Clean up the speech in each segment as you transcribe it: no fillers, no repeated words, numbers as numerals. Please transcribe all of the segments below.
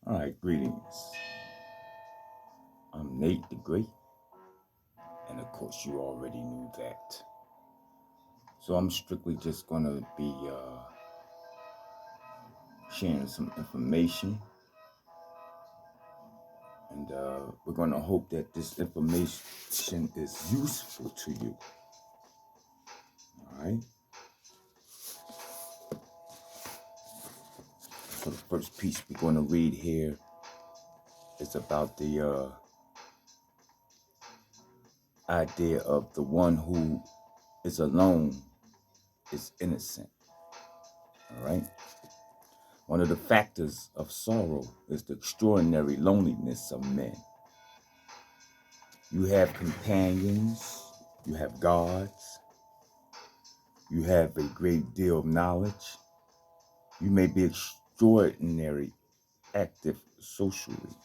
All right, greetings. I'm Nate the Great, and of course, you already knew that. So I'm strictly just going to be sharing some information, and we're going to hope that this information is useful to you. All right. So the first piece we're going to read here is about the idea of the one who is alone is innocent. All right. One of the factors of sorrow is the extraordinary loneliness of men. You have companions, you have gods, you have a great deal of knowledge. You may be extraordinary active socially,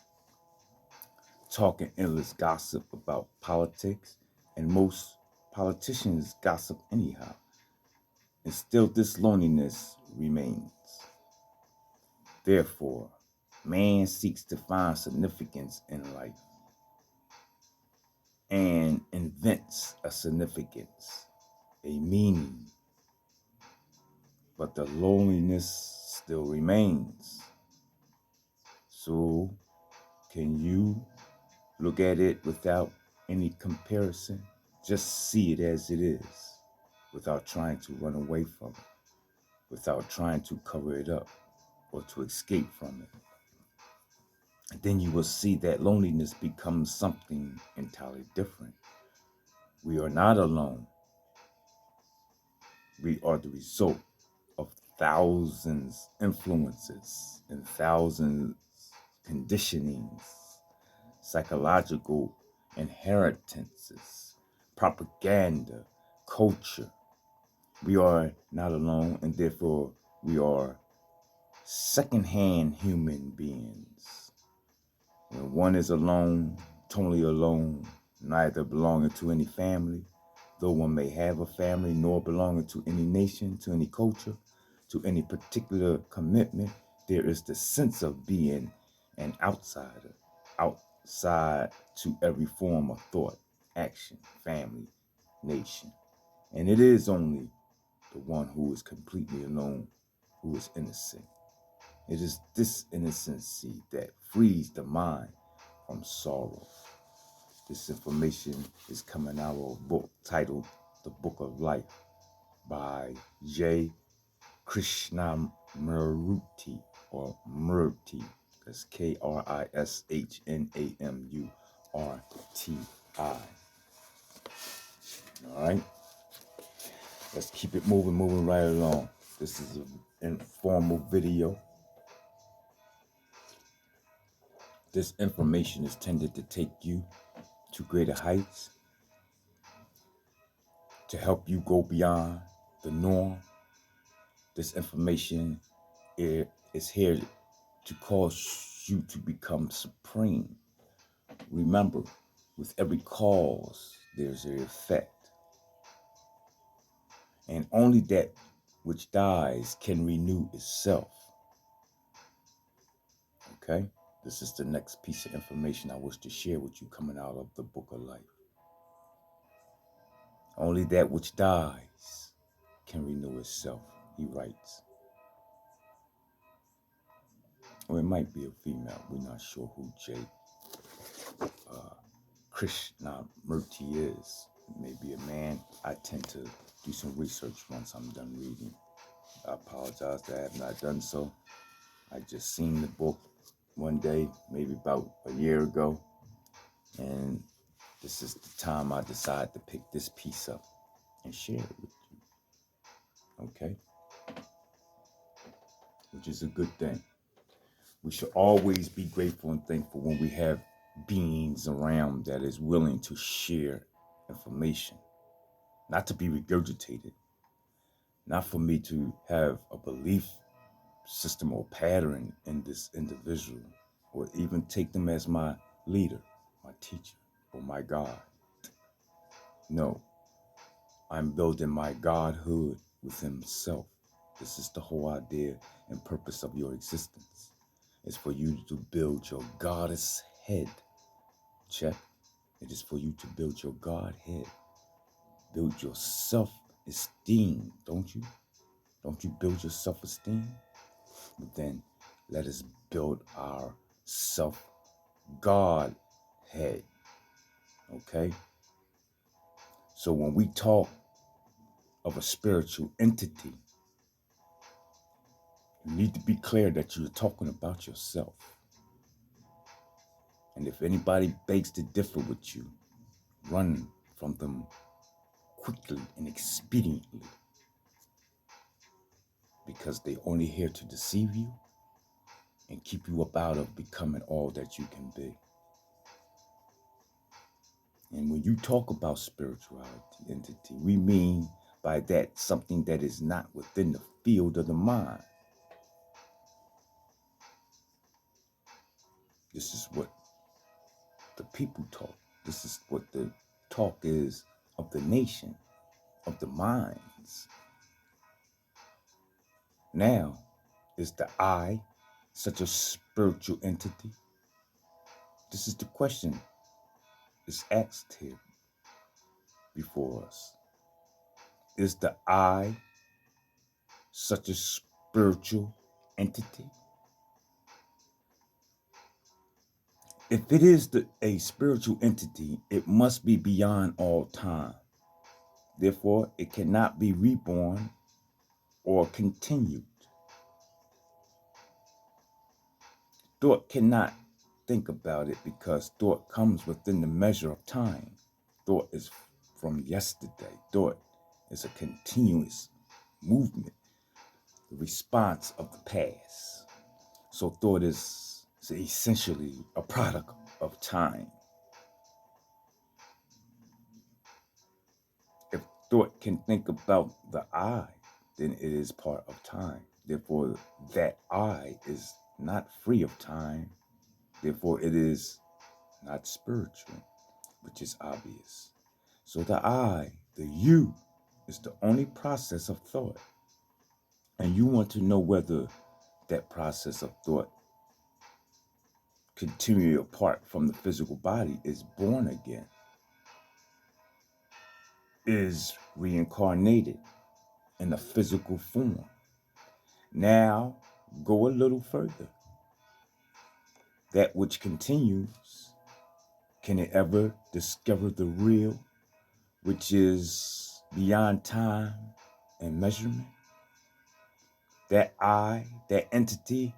talking endless gossip about politics, and most politicians gossip anyhow. And still this loneliness remains. Therefore, man seeks to find significance in life and invents a significance, a meaning, but the loneliness still remains. So, can you look at it without any comparison? Just see it as it is, without trying to run away from it, without trying to cover it up or to escape from it. And then you will see that loneliness becomes something entirely different. We are not alone. We are the result of thousands influences and thousands conditionings, psychological inheritances, propaganda, culture. We are not alone, and therefore we are secondhand human beings. When one is alone, totally alone, neither belonging to any family, though one may have a family, nor belonging to any nation, to any culture, to any particular commitment, there is the sense of being an outsider, outside to every form of thought, action, family, nation. And it is only the one who is completely alone who is innocent. It is this innocency that frees the mind from sorrow. This information is coming out of a book titled The Book of Life by J. Krishnamurti, or Murti. That's Krishnamurti. All right, let's keep it moving right along. This is an informal video. This information is tended to take you to greater heights, to help you go beyond the norm. This information is here to cause you to become supreme. Remember, with every cause, there's an effect. And only that which dies can renew itself. Okay? This is the next piece of information I wish to share with you coming out of the Book of Life. Only that which dies can renew itself, he writes. Or it might be a female. We're not sure who J. Krishnamurti is. It may be a man. I tend to do some research once I'm done reading. I apologize that I have not done so. I just seen the book one day, maybe about a year ago, and this is the time I decided to pick this piece up and share it with you. Okay? Which is a good thing. We should always be grateful and thankful when we have beings around that is willing to share information, not to be regurgitated, not for me to have a belief system or pattern in this individual, or even take them as my leader, my teacher, or my God. No, I'm building my Godhood with himself. This is the whole idea and purpose of your existence. is for you to build your goddess head. Check. It is for you to build your God head. Build your self-esteem, don't you? Don't you build your self-esteem? But then let us build our self-God head. Okay? So when we talk of a spiritual entity, you need to be clear that you're talking about yourself. And if anybody begs to differ with you, run from them quickly and expediently, because they're only here to deceive you and keep you up out of becoming all that you can be. And when you talk about spirituality, entity, we mean by that something that is not within the field of the mind. This is what the people talk. This is what the talk is of the nation, of the minds. Now, is the I such a spiritual entity? This is the question that's asked here before us. Is the I such a spiritual entity? If it is a spiritual entity, it must be beyond all time. Therefore, it cannot be reborn or continued. Thought cannot think about it because thought comes within the measure of time. Thought is from yesterday. Thought is a continuous movement, the response of the past. So thought is essentially a product of time. If thought can think about the I, then it is part of time. Therefore, that I is not free of time. Therefore, it is not spiritual, which is obvious. So the I, the you, is the only process of thought. And you want to know whether that process of thought, continuing apart from the physical body, is born again, is reincarnated in a physical form. Now, go a little further. That which continues, can it ever discover the real, which is beyond time and measurement? That I, that entity,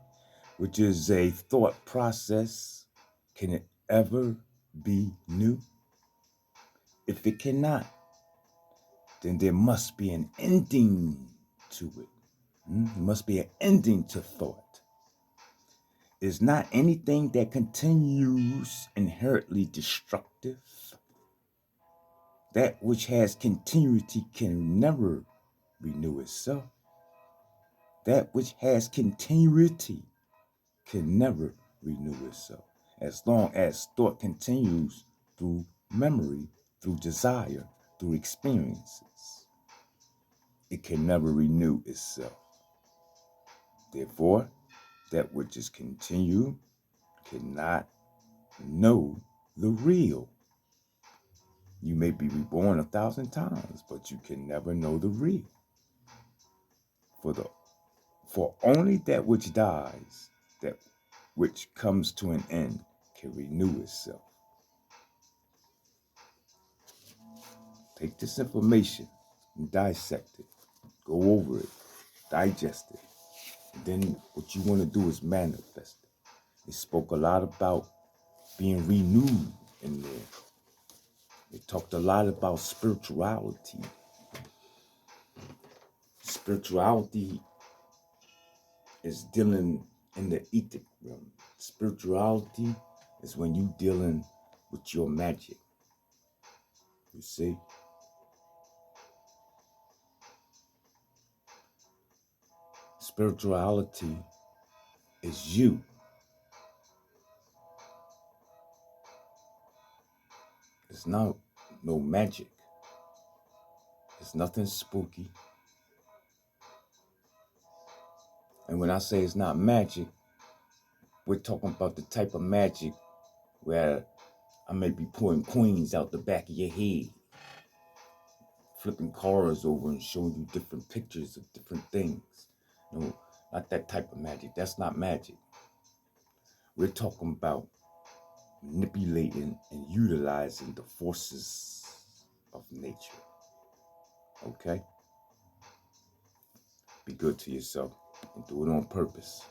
which is a thought process, can it ever be new? If it cannot, then there must be an ending to it. There must be an ending to thought. Is not anything that continues inherently destructive? That which has continuity can never renew itself. That which has continuity can never renew itself. As long as thought continues through memory, through desire, through experiences, it can never renew itself. Therefore, that which is continued cannot know the real. You may be reborn 1,000 times, but you can never know the real. For only that which dies, that which comes to an end, can renew itself. Take this information and dissect it. Go over it. Digest it. And then what you want to do is manifest it. It spoke a lot about being renewed in there. It talked a lot about spirituality. Spirituality is dealing in the etheric realm. Spirituality is when you dealing with your magic. You see? Spirituality is you. It's not no magic. It's nothing spooky. And when I say it's not magic, We're talking about the type of magic where I may be pulling coins out the back of your head, flipping cards over and showing you different pictures of different things. No, not that type of magic. That's not magic. We're talking about manipulating and utilizing the forces of nature. Okay? Be good to yourself and do it on purpose.